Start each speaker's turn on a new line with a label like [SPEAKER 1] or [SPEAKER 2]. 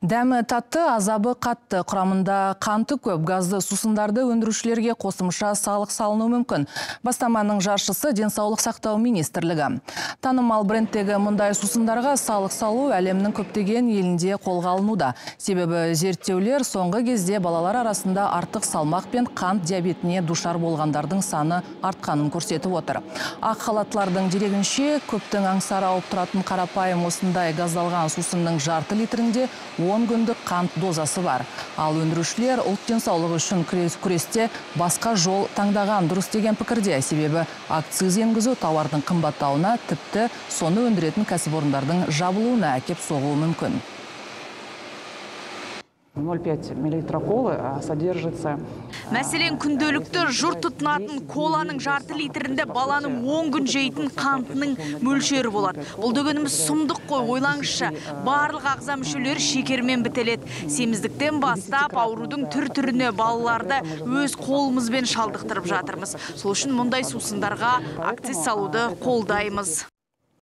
[SPEAKER 1] Дәмі татты, азабы қатты. Құрамында қанты көп газды сусындарды өндірушілерге қосымша салық салыну мүмкін. Бастаманың жаршысы Денсаулық сақтау министрлігі. Танымал брендтегі мұндай сусындарға салық салу әлемнің көптеген елінде қолға алынуда. Себебі зерттеулер соңғы кезде балалар арасында артық салмақ пен қант диабетіне душар болғандардың саны артқанын көрсетіп отыр. Ақ халатлардың дерегінше, көптің аңсары ауып тұратын қарапайым осындай газдалған сусынның жарты литрінде 10 күндік қант дозасы бар. Ал өндірушілер ұлт денсаулығы үшін күресте басқа жол таңдаған дұрыс деген пікірде. Себебі акциз енгізу тауардың қымбаттауына, тіпті соны өндіретін кәсіпорындардың жабылуына әкеп соғуы мүмкін.
[SPEAKER 2] 0,5 мл колы содержится.
[SPEAKER 3] Мәселен, күнделікті жұрт тұтынатын коланың жарты литрінде баланың 10 күн жейтін қантының мөлшері болады. Бұл дегеніміз сұмдық қой, ойлаңызшы. Барлық ағза мүшелері шекермен бітеледі. Семіздіктен бастап аурудың түр-түріне балаларды өз қолымызбен шалдықтырып жатырмыз. Сол үшін мұндай сусындарға акциз салуды қолдаймыз.